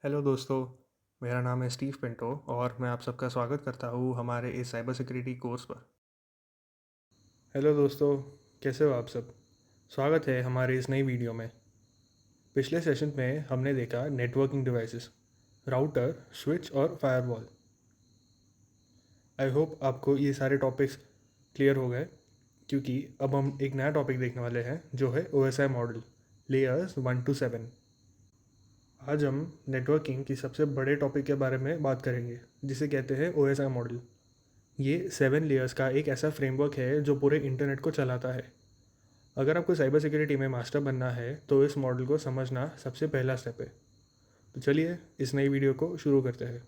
Hello दोस्तों। मेरा नाम है स्टीव पिंटो और मैं आप सबका स्वागत करता हूँ हमारे इस साइबर सिक्योरिटी कोर्स पर। हेलो दोस्तों, कैसे हो आप सब? स्वागत है हमारे इस नई वीडियो में। पिछले सेशन में हमने देखा नेटवर्किंग डिवाइसेस, राउटर, स्विच और फायरवॉल। आई होप आपको ये सारे टॉपिक्स क्लियर हो गए, क्योंकि अब हम एक नया टॉपिक देखने वाले हैं जो है OSI मॉडल, लेयर्स 1 to 7। आज हम नेटवर्किंग की सबसे बड़े टॉपिक के बारे में बात करेंगे जिसे कहते हैं OSI मॉडल। ये 7 लेयर्स का एक ऐसा फ्रेमवर्क है जो पूरे इंटरनेट को चलाता है। अगर आपको साइबर सिक्योरिटी में मास्टर बनना है तो इस मॉडल को समझना सबसे पहला स्टेप है। तो चलिए इस नई वीडियो को शुरू करते हैं।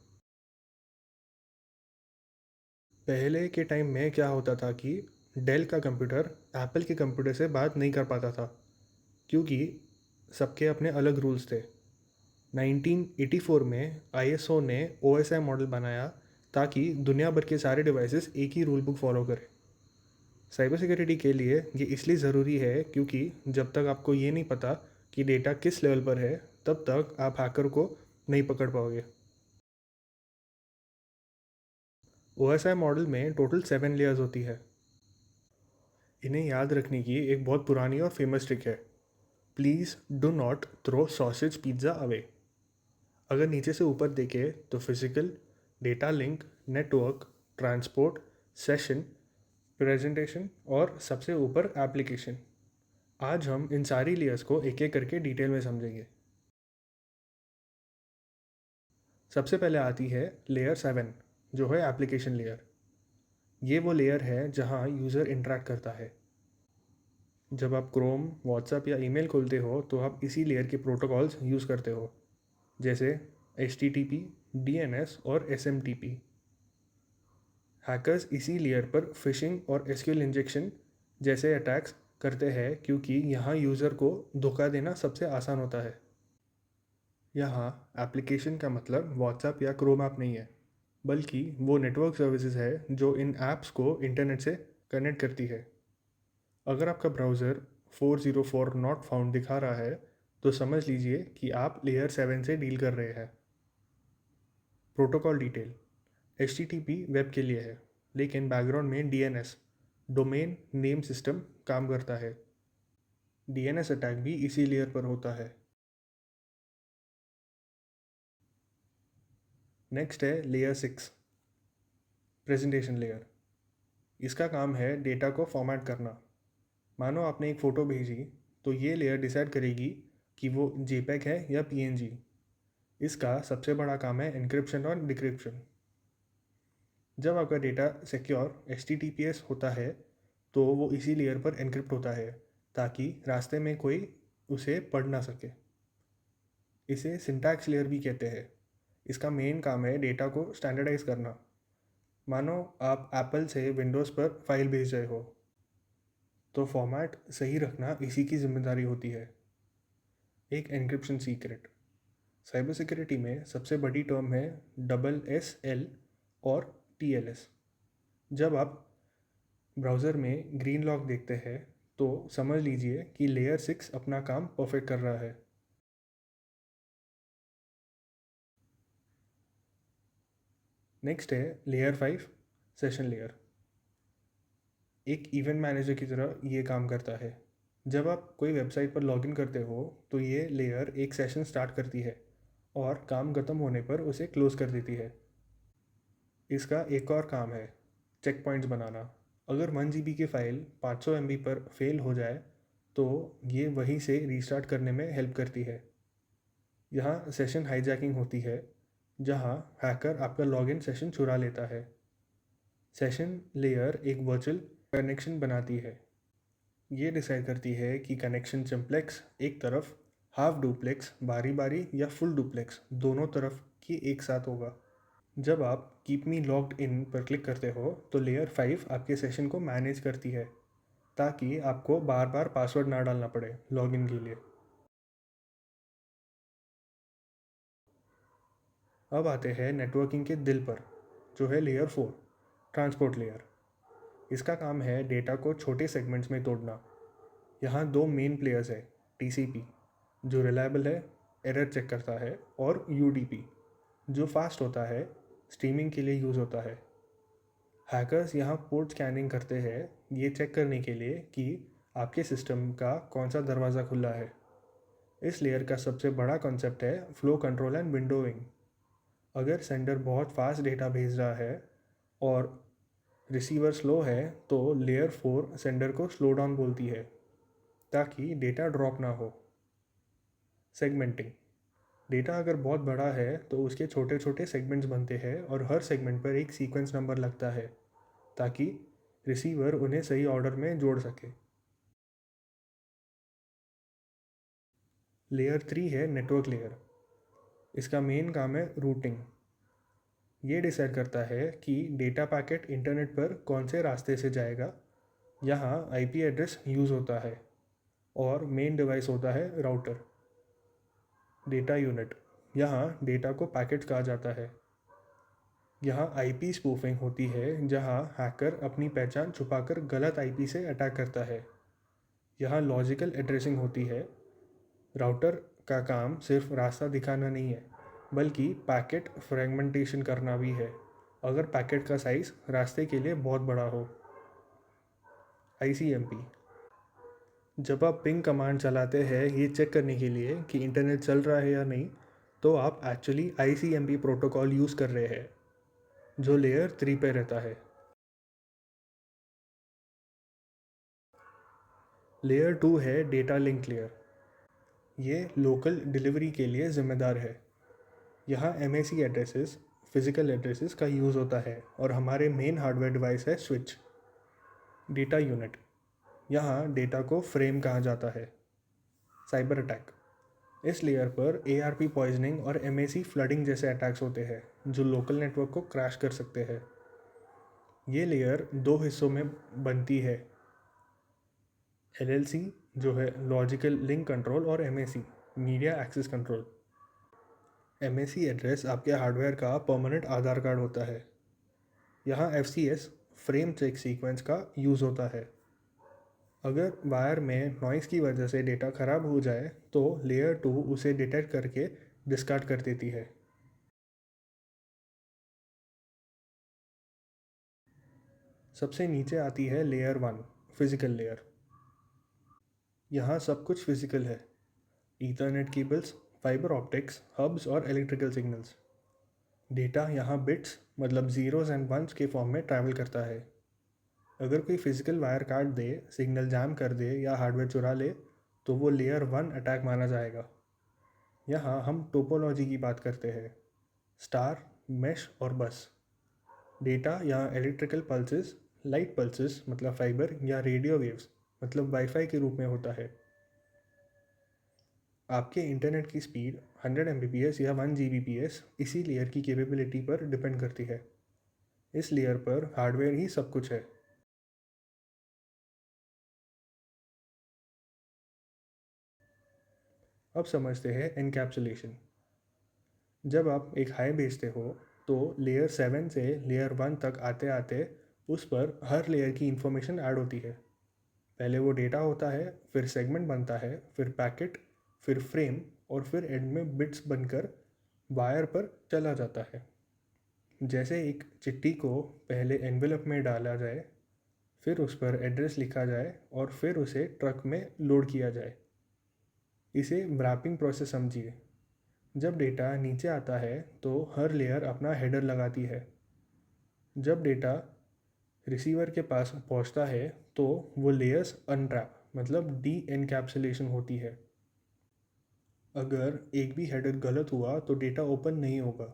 पहले के टाइम में क्या होता था कि डेल का कंप्यूटर एप्पल के कंप्यूटर से बात नहीं कर पाता था, क्योंकि सबके अपने अलग रूल्स थे। 1984 में ISO ने OSI मॉडल बनाया ताकि दुनिया भर के सारे डिवाइसेस एक ही रूल बुक फॉलो करें। साइबर सिक्योरिटी के लिए ये इसलिए ज़रूरी है क्योंकि जब तक आपको ये नहीं पता कि डेटा किस लेवल पर है, तब तक आप हैकर को नहीं पकड़ पाओगे। OSI मॉडल में टोटल 7 लेयर्स होती है। इन्हें याद रखने की एक बहुत पुरानी और फेमस ट्रिक है, please do not throw sausage pizza away. अगर नीचे से ऊपर देखें तो physical, data link, network, transport, session, presentation और सबसे ऊपर एप्लीकेशन। आज हम इन सारी लेयर्स को एक एक करके डिटेल में समझेंगे। सबसे पहले आती है लेयर 7, जो है एप्लीकेशन लेयर। ये वो लेयर है जहाँ यूज़र इंटरेक्ट करता है। जब आप क्रोम, व्हाट्सएप या ईमेल खोलते हो तो आप इसी लेयर के प्रोटोकॉल्स यूज़ करते हो, जैसे HTTP, DNS और SMTP। हैकर्स इसी लेयर पर फिशिंग और SQL इंजेक्शन जैसे अटैक्स करते हैं, क्योंकि यहाँ यूज़र को धोखा देना सबसे आसान होता है। यहाँ एप्लीकेशन का मतलब व्हाट्सएप या क्रोम ऐप नहीं है, बल्कि वो नेटवर्क सर्विसेज है जो इन ऐप्स को इंटरनेट से कनेक्ट करती है। अगर आपका ब्राउज़र 404 नॉट फाउंड दिखा रहा है तो समझ लीजिए कि आप लेयर 7 से डील कर रहे हैं। Protocol detail. HTTP वेब के लिए है, लेकिन बैकग्राउंड में DNS, डोमेन नेम सिस्टम, काम करता है। DNS अटैक भी इसी लेयर पर होता है। नेक्स्ट है लेयर 6, प्रेजेंटेशन लेयर। इसका काम है डेटा को फॉर्मेट करना। मानो आपने एक फ़ोटो भेजी, तो ये लेयर डिसाइड करेगी कि वो JPEG है या PNG। इसका सबसे बड़ा काम है एन्क्रिप्शन और डिक्रिप्शन। जब आपका डेटा सिक्योर HTTPS होता है तो वो इसी लेयर पर एन्क्रिप्ट होता है, ताकि रास्ते में कोई उसे पढ़ ना सके। इसे सिंटैक्स लेयर भी कहते हैं। इसका मेन काम है डेटा को स्टैंडर्डाइज करना। मानो आप एप्पल से विंडोज़ पर फाइल भेज रहे हो, तो फॉर्मेट सही रखना इसी की जिम्मेदारी होती है। एक एन्क्रिप्शन सीक्रेट। साइबर सिक्योरिटी में सबसे बड़ी टर्म है SSL और TLS। जब आप ब्राउज़र में ग्रीन लॉक देखते हैं तो समझ लीजिए कि लेयर 6 अपना काम परफेक्ट कर रहा है। नेक्स्ट है लेयर 5, सेशन लेयर। एक इवेंट मैनेजर की तरह ये काम करता है। जब आप कोई वेबसाइट पर लॉगिन करते हो तो ये लेयर एक सेशन स्टार्ट करती है और काम खत्म होने पर उसे क्लोज कर देती है। इसका एक और काम है चेक पॉइंट्स बनाना। अगर 1 GB की फ़ाइल 500 MB पर फेल हो जाए तो ये वहीं से रीस्टार्ट करने में हेल्प करती है। यहाँ सेशन हाईजैकिंग होती है, जहाँ हैकर आपका लॉगिन सेशन चुरा लेता है। सेशन लेयर एक वर्चुअल कनेक्शन बनाती है। ये डिसाइड करती है कि कनेक्शन सिंप्लेक्स एक तरफ, हाफ डुप्लेक्स बारी बारी या फुल डुप्लेक्स दोनों तरफ की एक साथ होगा। जब आप कीप मी लॉग्ड इन पर क्लिक करते हो तो लेयर 5 आपके सेशन को मैनेज करती है, ताकि आपको बार बार पासवर्ड ना डालना पड़े लॉगिन के लिए। अब आते हैं नेटवर्किंग के दिल पर, जो है लेयर 4, ट्रांसपोर्ट लेयर। इसका काम है डेटा को छोटे सेगमेंट्स में तोड़ना। यहाँ दो मेन प्लेयर्स है, TCP जो रिलायबल है एरर चेक करता है, और यूडीपी जो फास्ट होता है, स्ट्रीमिंग के लिए यूज़ होता है। हैकर्स यहाँ पोर्ट स्कैनिंग करते हैं ये चेक करने के लिए कि आपके सिस्टम का कौन सा दरवाज़ा खुला है। इस लेयर का सबसे बड़ा कॉन्सेप्ट है फ्लो कंट्रोल एंड विंडोइंग। अगर सेंडर बहुत फास्ट डेटा भेज रहा है और रिसीवर स्लो है तो लेयर 4 सेंडर को स्लो डाउन बोलती है ताकि डेटा ड्रॉप ना हो। सेगमेंटिंग, डेटा अगर बहुत बड़ा है तो उसके छोटे छोटे सेगमेंट्स बनते हैं और हर सेगमेंट पर एक सीक्वेंस नंबर लगता है ताकि रिसीवर उन्हें सही ऑर्डर में जोड़ सके। लेयर 3 है नेटवर्क लेयर। इसका मेन काम है रूटिंग। ये डिसाइड करता है कि डेटा पैकेट इंटरनेट पर कौन से रास्ते से जाएगा। यहाँ आईपी एड्रेस यूज़ होता है और मेन डिवाइस होता है राउटर। डेटा यूनिट, यहाँ डेटा को पैकेट कहा जाता है। यहाँ आईपी स्पूफिंग होती है जहाँ हैकर अपनी पहचान छुपाकर गलत आईपी से अटैक करता है। यहाँ लॉजिकल एड्रेसिंग होती है। राउटर का काम सिर्फ रास्ता दिखाना नहीं है बल्कि पैकेट फ्रेगमेंटेशन करना भी है अगर पैकेट का साइज़ रास्ते के लिए बहुत बड़ा हो। आईसीएमपी, जब आप पिंग कमांड चलाते हैं ये चेक करने के लिए कि इंटरनेट चल रहा है या नहीं, तो आप एक्चुअली आईसीएमपी प्रोटोकॉल यूज़ कर रहे हैं जो लेयर 3 पे रहता है। लेयर 2 है डेटा लिंक लेयर। ये लोकल डिलीवरी के लिए ज़िम्मेदार है। यहाँ एमएसी एड्रेसेस, फिज़िकल एड्रेसेस का यूज़ होता है और हमारे मेन हार्डवेयर डिवाइस है स्विच। डेटा यूनिट, यहाँ डेटा को फ्रेम कहा जाता है। साइबर अटैक, इस लेयर पर एआरपी पॉइजनिंग और एमएसी फ्लडिंग जैसे अटैक्स होते हैं जो लोकल नेटवर्क को क्रैश कर सकते हैं। ये लेयर दो हिस्सों में बनती है, एलएलसी जो है लॉजिकल लिंक कंट्रोल और MAC media access control. MAC address आपके हार्डवेयर का परमानेंट आधार कार्ड होता है। यहाँ एफसीएस फ्रेम चेक सीक्वेंस का यूज़ होता है। अगर वायर में नॉइज़ की वजह से डेटा ख़राब हो जाए तो लेयर 2 उसे डिटेक्ट करके डिस्कार्ड कर देती है। सबसे नीचे आती है लेयर 1, फिज़िकल लेयर। यहाँ सब कुछ फिज़िकल है, ethernet cables, fibre optics, hubs और इलेक्ट्रिकल सिग्नल्स। डेटा यहाँ बिट्स मतलब ज़ीरोज़ एंड वंस के फॉर्म में ट्रैवल करता है। अगर कोई फिज़िकल वायर काट दे, सिग्नल जाम कर दे या हार्डवेयर चुरा ले तो वो लेयर 1 अटैक माना जाएगा। यहाँ हम टोपोलॉजी की बात करते हैं, स्टार, मैश और बस। डेटा यहाँ इलेक्ट्रिकल पल्सेस, लाइट पल्सेस मतलब फाइबर या रेडियो वेव्स मतलब वाईफाई के रूप में होता है। आपके इंटरनेट की स्पीड 100 Mbps या 1 Gbps इसी लेयर की कैपेबिलिटी पर डिपेंड करती है। इस लेयर पर हार्डवेयर ही सब कुछ है। अब समझते हैं एनकैप्सुलेशन। जब आप एक हाई भेजते हो तो लेयर 7 से लेयर 1 तक आते आते उस पर हर लेयर की इंफॉर्मेशन ऐड होती है। पहले वो डेटा होता है, फिर सेगमेंट बनता है, फिर पैकेट, फिर फ्रेम और फिर एंड में बिट्स बनकर वायर पर चला जाता है। जैसे एक चिट्ठी को पहले एनवेलप में डाला जाए, फिर उस पर एड्रेस लिखा जाए और फिर उसे ट्रक में लोड किया जाए। इसे रैपिंग प्रोसेस समझिए। जब डेटा नीचे आता है तो हर लेयर अपना हेडर लगाती है। जब डेटा रिसीवर के पास पहुंचता है तो वो लेयर्स अनरैप मतलब डी एनकैप्सुलेशन होती है। अगर एक भी हेडर गलत हुआ तो डेटा ओपन नहीं होगा।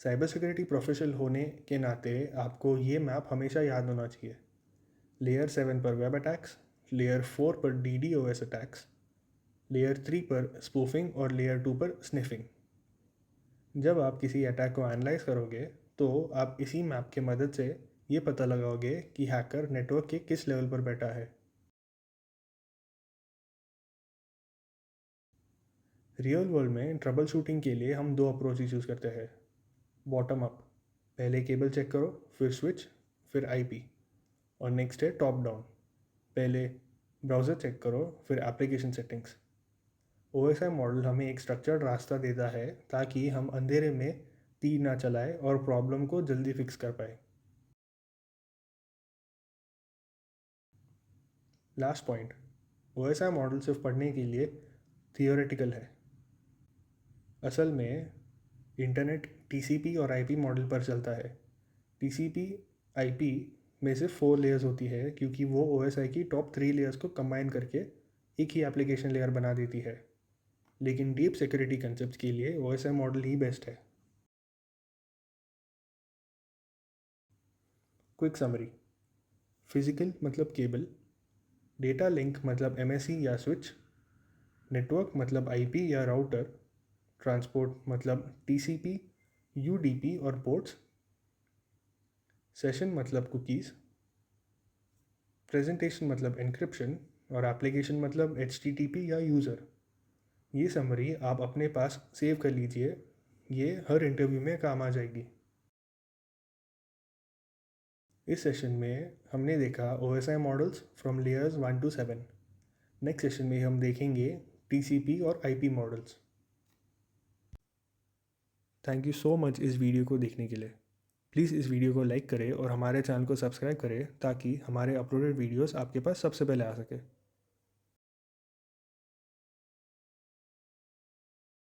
साइबर सिक्योरिटी प्रोफेशनल होने के नाते आपको ये मैप हमेशा याद होना चाहिए। लेयर 7 पर वेब अटैक्स, लेयर 4 पर DDoS अटैक्स, लेयर 3 पर स्पूफिंग और लेयर 2 पर स्निफिंग। जब आप किसी अटैक को एनालाइज करोगे तो आप इसी मैप की मदद से ये पता लगाओगे कि हैकर नेटवर्क के किस लेवल पर बैठा है। रियल वर्ल्ड में ट्रबल शूटिंग के लिए हम दो अप्रोच यूज़ करते हैं। बॉटम अप, पहले केबल चेक करो, फिर स्विच, फिर आईपी, और नेक्स्ट है टॉप डाउन, पहले ब्राउज़र चेक करो, फिर एप्लीकेशन सेटिंग्स। OSI मॉडल हमें एक स्ट्रक्चर्ड रास्ता देता है ताकि हम अंधेरे में तीर ना चलाएं और प्रॉब्लम को जल्दी फिक्स कर पाए। लास्ट पॉइंट, OSI मॉडल सिर्फ पढ़ने के लिए थियोरेटिकल है। असल में इंटरनेट TCP और IP मॉडल पर चलता है। TCP IP में सिर्फ 4 लेयर्स होती है क्योंकि वो OSI की टॉप 3 लेयर्स को कंबाइन करके एक ही एप्लीकेशन लेयर बना देती है। लेकिन डीप सिक्योरिटी कंसेप्ट के लिए OSI मॉडल ही बेस्ट है। क्विक समरी, फिजिकल मतलब केबल, डेटा लिंक मतलब MSC या स्विच, नेटवर्क मतलब IP या राउटर, ट्रांसपोर्ट मतलब TCP, UDP और पोर्ट्स, सेशन मतलब कुकीज़, प्रेजेंटेशन मतलब एन्क्रिप्शन और एप्लीकेशन मतलब HTTP या यूज़र। ये समरी आप अपने पास सेव कर लीजिए, ये हर इंटरव्यू में काम आ जाएगी। इस सेशन में हमने देखा OSI models from layers 1 to 7। Next session में हम देखेंगे TCP और IP models. Thank you so much इस वीडियो को देखने के लिए। प्लीज़ इस वीडियो को लाइक करें और हमारे चैनल को सब्सक्राइब करें ताकि हमारे अपलोडेड वीडियोस आपके पास सबसे पहले आ सके।